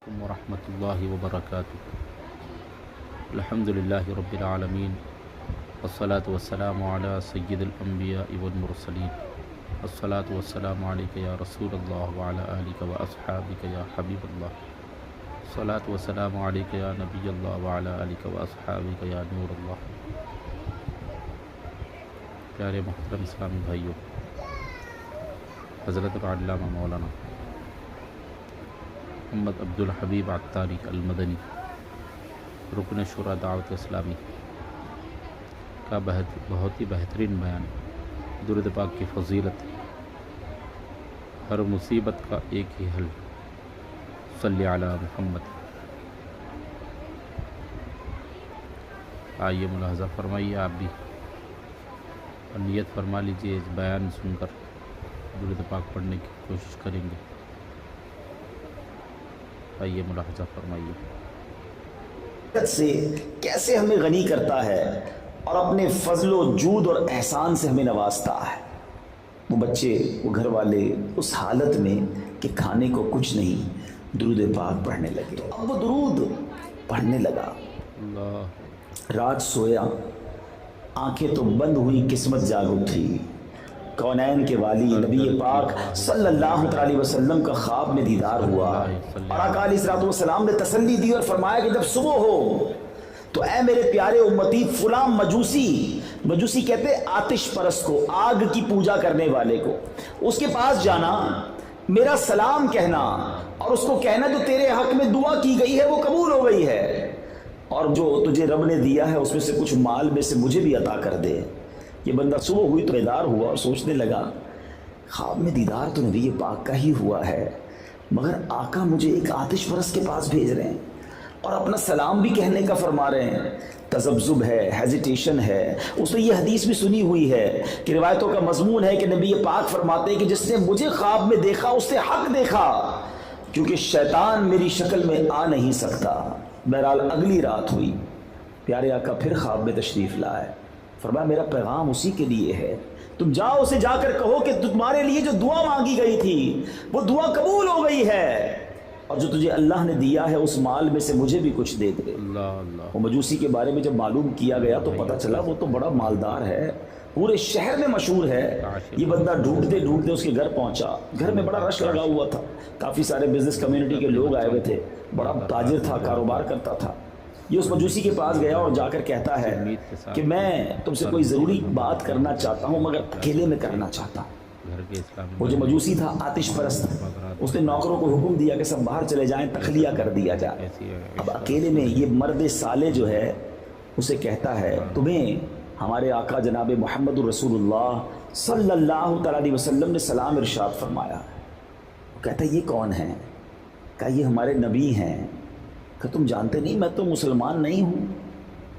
علیکم ورحمۃ اللہ وبرکاتہ۔ الحمد للہ رب العالمین، والصلاة والسلام علی سید الانبیاء والمرسلین، والصلاة والسلام علیک یا رسول اللہ وعلی آلک واصحابک یا حبیب اللہ، والصلاة والسلام علیک یا نبی اللہ وعلی آلک واصحابک یا نور اللہ۔ پیارے محترم اسلامی بھائیوں، حضرت علامہ مولانا محمد عبدالحبیب عطاری المدنی، رکن شورا دعوت اسلامی کا بہت ہی بہترین بیان، درود پاک کی فضیلت، ہر مصیبت کا ایک ہی حل، صلی علی محمد۔ آئیے ملاحظہ فرمائیے آپ بھی، اور نیت فرما لیجیے، اس بیان سن کر درود پاک پڑھنے کی کوشش کریں گے۔ آئیے ملاحظہ فرمائیے۔ سے کیسے ہمیں غنی کرتا ہے اور اپنے فضل و جود اور احسان سے ہمیں نوازتا ہے۔ وہ بچے، وہ گھر والے اس حالت میں کہ کھانے کو کچھ نہیں، درود پاک پڑھنے لگے۔ تو اب وہ درود پڑھنے لگا، اللہ، رات سویا، آنکھیں تو بند ہوئی، قسمت جاگ اٹھی۔ کونین کے والی نبی پاک صلی اللہ علیہ وسلم کا خواب میں دیدار ہوا، اور آقا علیہ السلام نے تسلی دی اور فرمایا کہ جب صبح ہو تو اے میرے پیارے امتی، فلاں مجوسی کہتے آتش پرست کو، آگ کی پوجا کرنے والے کو، اس کے پاس جانا، میرا سلام کہنا، اور اس کو کہنا جو تیرے حق میں دعا کی گئی ہے وہ قبول ہو گئی ہے، اور جو تجھے رب نے دیا ہے اس میں سے کچھ مال میں سے مجھے بھی عطا کر دے۔ یہ بندہ صبح ہوئی تو بیدار ہوا اور سوچنے لگا، خواب میں دیدار تو نبی پاک کا ہی ہوا ہے، مگر آقا مجھے ایک آتش پرست کے پاس بھیج رہے ہیں اور اپنا سلام بھی کہنے کا فرما رہے ہیں۔ تذبذب ہے، ہیزیٹیشن ہے۔ اس نے یہ حدیث بھی سنی ہوئی ہے کہ روایتوں کا مضمون ہے کہ نبی پاک فرماتے ہیں کہ جس نے مجھے خواب میں دیکھا اس نے حق دیکھا، کیونکہ شیطان میری شکل میں آ نہیں سکتا۔ بہرحال اگلی رات ہوئی، پیارے آقا پھر خواب میں تشریف لائے، فرمایا میرا پیغام اسی کے لیے ہے، تم جاؤ اسے جا کر کہو کہ تمہارے لیے جو دعا مانگی گئی تھی وہ دعا قبول ہو گئی ہے، اور جو تجھے اللہ نے دیا ہے اس مال میں سے مجھے بھی کچھ دے دے۔ اللہ، وہ مجوسی کے بارے میں جب معلوم کیا گیا تو پتہ چلا وہ تو بڑا مالدار ہے، پورے شہر میں مشہور ہے۔ یہ بندہ ڈھونڈتے ڈھونڈتے اس کے گھر پہنچا، گھر میں بڑا رش لگا ہوا تھا، کافی سارے بزنس کمیونٹی کے لوگ آئے ہوئے تھے، بڑا تاجر تھا، کاروبار کرتا تھا۔ یہ اس مجوسی کے پاس گیا اور جا کر کہتا ہے کہ میں تم سے کوئی ضروری بات کرنا چاہتا ہوں مگر اکیلے میں کرنا چاہتا ہوں۔ وہ جو مجوسی تھا آتش پرست، اس نے نوکروں کو حکم دیا کہ سب باہر چلے جائیں، تخلیہ کر دیا جائے۔ اب اکیلے میں یہ مرد صالح جو ہے اسے کہتا ہے تمہیں ہمارے آقا جناب محمد الرسول اللہ صلی اللہ علیہ وسلم نے سلام ارشاد فرمایا۔ وہ کہتا ہے یہ کون ہیں؟ کہا یہ ہمارے نبی ہیں۔ کہ تم جانتے نہیں، میں تو مسلمان نہیں ہوں،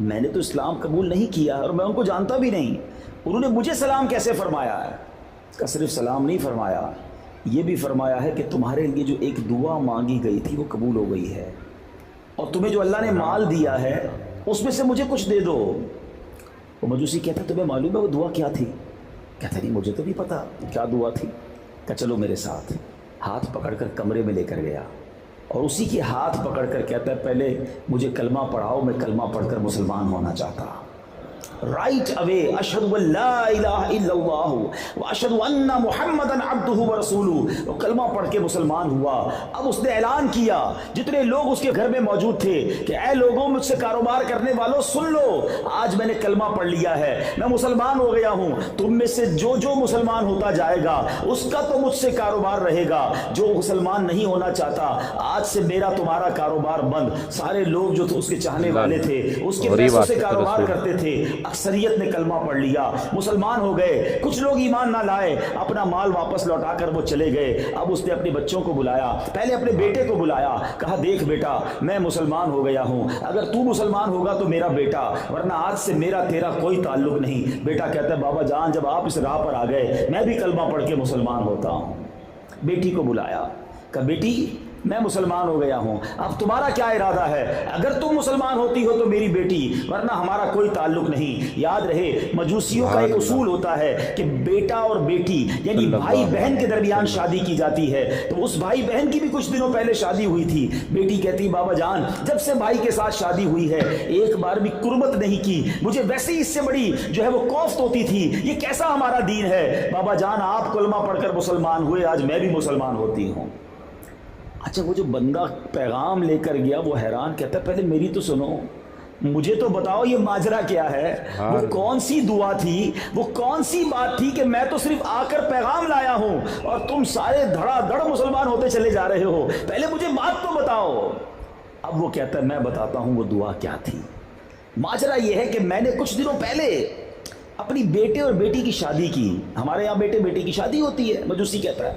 میں نے تو اسلام قبول نہیں کیا اور میں ان کو جانتا بھی نہیں، انہوں نے مجھے سلام کیسے فرمایا ہے؟ کہ صرف سلام نہیں فرمایا، یہ بھی فرمایا ہے کہ تمہارے لیے جو ایک دعا مانگی گئی تھی وہ قبول ہو گئی ہے، اور تمہیں جو اللہ نے مال دیا ہے اس میں سے مجھے کچھ دے دو۔ وہ مجوسی کہتا تمہیں معلوم ہے وہ دعا کیا تھی؟ کہتا نہیں مجھے تو نہیں پتا کیا دعا تھی۔ کہ چلو میرے ساتھ، ہاتھ پکڑ کر کمرے میں لے کر گیا، اور اسی کے ہاتھ پکڑ کر کہتا ہے پہلے مجھے کلمہ پڑھاؤ، میں کلمہ پڑھ کر مسلمان ہونا چاہتا۔ رائٹ اوے اشہد ان لا الہ الا اللہ واشہد ان محمدا عبدہ ورسولہ، وہ کلمہ پڑھ کے مسلمان ہوا۔ اب اس نے اعلان کیا جتنے لوگ اس کے گھر میں موجود تھے کہ اے لوگوں مجھ سے کاروبار کرنے والوں سن لو، آج میں نے کلمہ پڑھ لیا ہے، میں مسلمان ہو گیا ہوں، تم میں سے جو مسلمان ہوتا جائے گا اس کا تو مجھ سے کاروبار رہے گا، جو مسلمان نہیں ہونا چاہتا آج سے میرا تمہارا کاروبار بند۔ سارے لوگ جو اس کے چاہنے والے تھے اس کے پیسوں سے کاروبار کرتے تھے، اکثریت نے کلمہ پڑھ لیا، مسلمان ہو گئے۔ کچھ لوگ ایمان نہ لائے، اپنا مال واپس لوٹا کر وہ چلے گئے۔ اب اس نے اپنے بچوں کو بلایا، پہلے اپنے بیٹے کو بلایا، کہا دیکھ بیٹا میں مسلمان ہو گیا ہوں، اگر تو مسلمان ہوگا تو میرا بیٹا، ورنہ آج سے میرا تیرا کوئی تعلق نہیں۔ بیٹا کہتا ہے بابا جان جب آپ اس راہ پر آ گئے میں بھی کلمہ پڑھ کے مسلمان ہوتا ہوں۔ بیٹی کو بلایا، کہا بیٹی میں مسلمان ہو گیا ہوں، اب تمہارا کیا ارادہ ہے؟ اگر تم مسلمان ہوتی ہو تو میری بیٹی، ورنہ ہمارا کوئی تعلق نہیں۔ یاد رہے مجوسیوں کا ایک اصول ہوتا ہے کہ بیٹا اور بیٹی یعنی بھائی بہن کے درمیان شادی کی جاتی ہے، تو اس بھائی بہن کی بھی کچھ دنوں پہلے شادی ہوئی تھی۔ بیٹی کہتی بابا جان جب سے بھائی کے ساتھ شادی ہوئی ہے ایک بار بھی قربت نہیں کی، مجھے ویسے ہی اس سے بڑی جو ہے وہ کوفت ہوتی تھی، یہ کیسا ہمارا دین ہے؟ بابا جان آپ کلمہ پڑھ کر مسلمان ہوئے، آج میں بھی مسلمان ہوتی ہوں۔ اچھا وہ جو بندہ پیغام لے کر گیا وہ حیران، کہتا ہے پہلے میری تو سنو، مجھے تو بتاؤ یہ ماجرا کیا ہے؟ وہ کون سی دعا تھی، وہ کون سی بات تھی کہ میں تو صرف آ کر پیغام لایا ہوں اور تم سارے دھڑا دھڑ مسلمان ہوتے چلے جا رہے ہو؟ پہلے مجھے بات تو بتاؤ۔ اب وہ کہتا ہے میں بتاتا ہوں وہ دعا کیا تھی۔ ماجرا یہ ہے کہ میں نے کچھ دنوں پہلے اپنی بیٹے اور بیٹی کی شادی کی، ہمارے یہاں بیٹے بیٹی کی شادی ہوتی ہے، مجوسی کہتا ہے،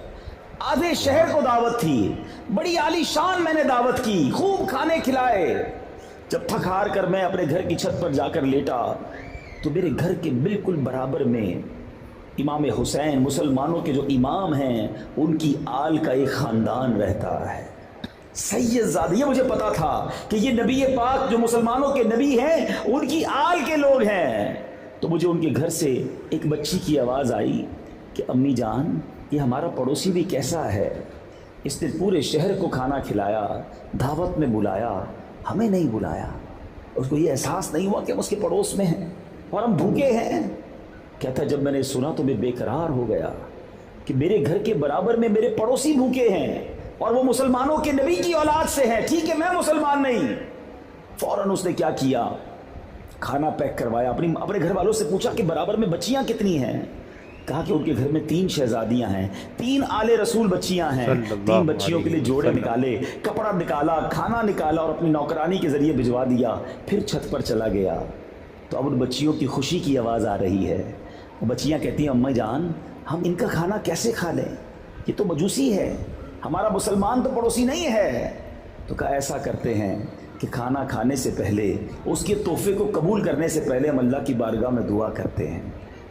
آدھے شہر کو دعوت تھی، بڑی عالی شان میں نے دعوت کی، خوب کھانے کھلائے۔ جب تھک ہار کر میں اپنے گھر کی چھت پر جا کر لیٹا تو میرے گھر کے بالکل برابر میں امام حسین، مسلمانوں کے جو امام ہیں، ان کی آل کا ایک خاندان رہتا ہے، سید زادہ۔ یہ مجھے پتا تھا کہ یہ نبی پاک جو مسلمانوں کے نبی ہیں ان کی آل کے لوگ ہیں۔ تو مجھے ان کے گھر سے ایک بچی کی آواز آئی کہ امی جان یہ ہمارا پڑوسی بھی کیسا ہے، اس نے پورے شہر کو کھانا کھلایا، دعوت میں بلایا، ہمیں نہیں بلایا۔ اس کو یہ احساس نہیں ہوا کہ ہم اس کے پڑوس میں ہیں اور ہم بھوکے ہیں۔ کہتا جب میں نے سنا تو میں بے قرار ہو گیا کہ میرے گھر کے برابر میں میرے پڑوسی بھوکے ہیں اور وہ مسلمانوں کے نبی کی اولاد سے ہیں، ٹھیک ہے میں مسلمان نہیں۔ فوراً اس نے کیا کیا، کھانا پیک کروایا، اپنے گھر والوں سے پوچھا کہ برابر میں بچیاں کتنی ہیں؟ کہا کہ ان کے گھر میں 3 شہزادیاں ہیں، 3 آل رسول بچیاں ہیں۔ 3 بچیوں کے لیے جوڑے نکالے، کپڑا نکالا، کھانا نکالا اور اپنی نوکرانی کے ذریعے بھجوا دیا، پھر چھت پر چلا گیا۔ تو اب ان بچیوں کی خوشی کی آواز آ رہی ہے، وہ بچیاں کہتی ہیں اماں جان ہم ان کا کھانا کیسے کھا لیں، یہ تو مجوسی ہے، ہمارا مسلمان تو پڑوسی نہیں ہے۔ تو کہا ایسا کرتے ہیں کہ کھانا کھانے سے پہلے، اس کے تحفے کو قبول کرنے سے پہلے ہم اللہ کی بارگاہ میں دعا کرتے ہیں۔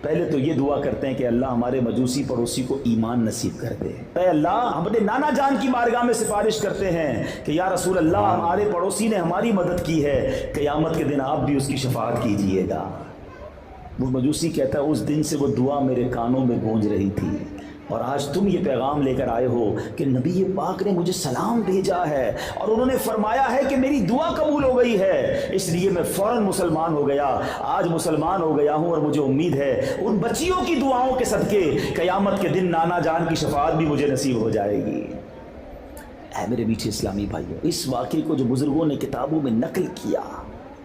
پہلے تو یہ دعا کرتے ہیں کہ اللہ ہمارے مجوسی پڑوسی کو ایمان نصیب کر دے۔ اے اللہ ہم اپنے نانا جان کی بارگاہ میں سفارش کرتے ہیں کہ یا رسول اللہ ہمارے پڑوسی نے ہماری مدد کی ہے، قیامت کے دن آپ بھی اس کی شفاعت کیجئے گا۔ وہ مجوسی کہتا ہے اس دن سے وہ دعا میرے کانوں میں گونج رہی تھی، اور آج تم یہ پیغام لے کر آئے ہو کہ نبی پاک نے مجھے سلام بھیجا ہے اور انہوں نے فرمایا ہے کہ میری دعا قبول ہو گئی ہے، اس لیے میں فوراً مسلمان ہو گیا۔ آج مسلمان ہو گیا ہوں اور مجھے امید ہے ان بچیوں کی دعاؤں کے صدقے قیامت کے دن نانا جان کی شفاعت بھی مجھے نصیب ہو جائے گی۔ اے میرے میٹھے اسلامی بھائیوں، اس واقعے کو جو بزرگوں نے کتابوں میں نقل کیا،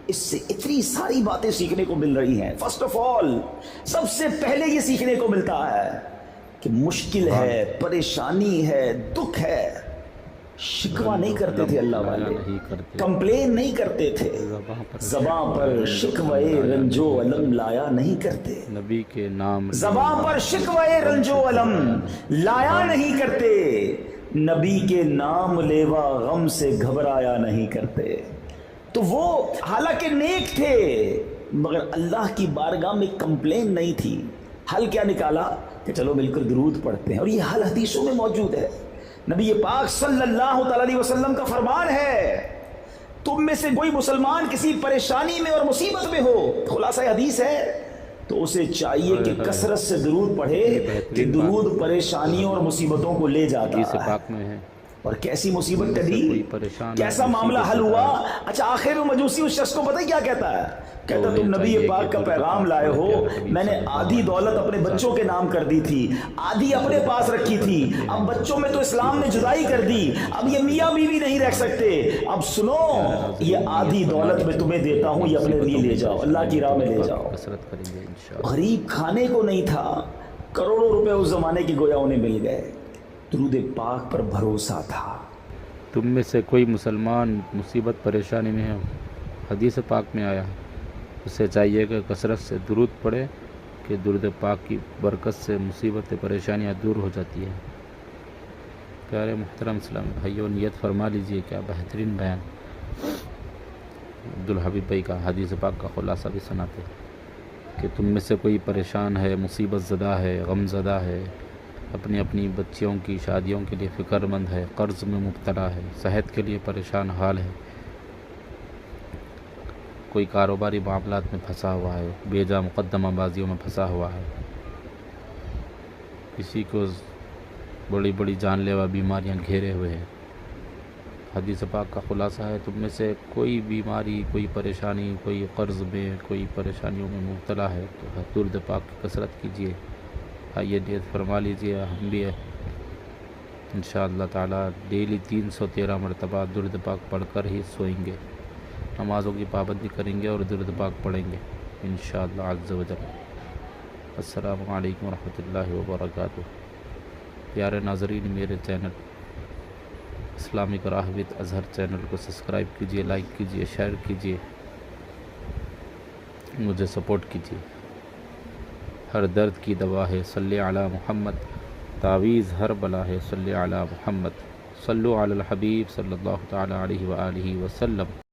اس سے اتنی ساری باتیں سیکھنے کو مل رہی ہیں۔ فرسٹ آف آل سب سے پہلے یہ سیکھنے کو ملتا ہے کہ مشکل ہے، پریشانی ہے، دکھ ہے، شکوہ نہیں کرتے تھے اللہ والے، کمپلین نہیں کرتے تھے، زباں پر شکوہ رنج و علم لایا نہیں کرتے، نبی کے نام زباں پر شکوہ رنج و علم لایا نہیں کرتے، نبی کے نام لیوا غم سے گھبرایا نہیں کرتے۔ تو وہ حالانکہ نیک تھے مگر اللہ کی بارگاہ میں کمپلین نہیں تھی۔ حل کیا نکالا کہ چلو مل کر درود پڑھتے ہیں، اور یہ حل حدیثوں میں موجود ہے۔ نبی پاک صلی اللہ تعالی علیہ وسلم کا فرمان ہے تم میں سے کوئی مسلمان کسی پریشانی میں اور مصیبت میں ہو، خلاصہ حدیث ہے، تو اسے چاہیے کہ کثرت سے درود پڑھے کہ درود پریشانیوں اور مصیبتوں کو لے جاتا ہے۔ اور کیسی مصیبت ٹلی، کیسا معاملہ حل ہوا۔ اچھا آخر میں مجوسی اس شخص کو پتہ کیا کہتا ہے؟ کہتا تم نبی پاک کا پیغام لائے ہو، میں نے آدھی دولت اپنے بچوں کے نام کر دی تھی، آدھی اپنے پاس رکھی تھی، اب بچوں میں تو اسلام نے جدائی کر دی، اب یہ میاں بیوی نہیں رہ سکتے، اب سنو یہ آدھی دولت میں تمہیں دیتا ہوں، یہ اپنے لیے لے جاؤ، اللہ کی راہ میں لے جاؤ۔ غریب کھانے کو نہیں تھا، کروڑوں روپے اس زمانے کے گویا انہیں مل گئے، درود پاک پر بھروسہ تھا۔ تم میں سے کوئی مسلمان مصیبت پریشانی میں ہے، حدیث پاک میں آیا، اسے چاہیے کہ کثرت سے درود پڑھے کہ درود پاک کی برکت سے مصیبت پریشانیاں دور ہو جاتی ہیں۔ پیارے محترم اسلام بھائیوں، نیت فرما لیجئے، کیا بہترین بیان عبدالحبیب بھائی کا حدیث پاک کا خلاصہ بھی سناتے کہ تم میں سے کوئی پریشان ہے، مصیبت زدہ ہے، غم زدہ ہے، اپنی اپنی بچیوں کی شادیوں کے لیے فکر مند ہے، قرض میں مبتلا ہے، صحت کے لیے پریشان حال ہے، کوئی کاروباری معاملات میں پھنسا ہوا ہے، بیجا مقدمہ بازیوں میں پھنسا ہوا ہے، کسی کو بڑی بڑی جان لیوا بیماریاں گھیرے ہوئے ہیں۔ حدیث پاک کا خلاصہ ہے، تم میں سے کوئی بیماری، کوئی پریشانی، کوئی قرض میں، کوئی پریشانیوں میں مبتلا ہے تو درود پاک کی کثرت کیجیے۔ آئیے نیت فرما لیجیے، ہم بھی انشاءاللہ تعالی ڈیلی 313 مرتبہ درود پاک پڑھ کر ہی سوئیں گے، نمازوں کی پابندی کریں گے اور درود پاک پڑھیں گے انشاءاللہ عز و جل۔ السلام علیکم ورحمۃ اللہ وبرکاتہ۔ پیارے ناظرین، میرے چینل اسلامک راہ وتھ اظہر چینل کو سبسکرائب کیجیے، لائک کیجیے، شیئر کیجیے، مجھے سپورٹ کیجیے۔ ہر درد کی دوا ہے صلی علی محمد، تعویذ ہر بلا ہے صلی علی محمد، صلو علی الحبیب صلی اللہ تعالی علیہ وآلہ وسلم۔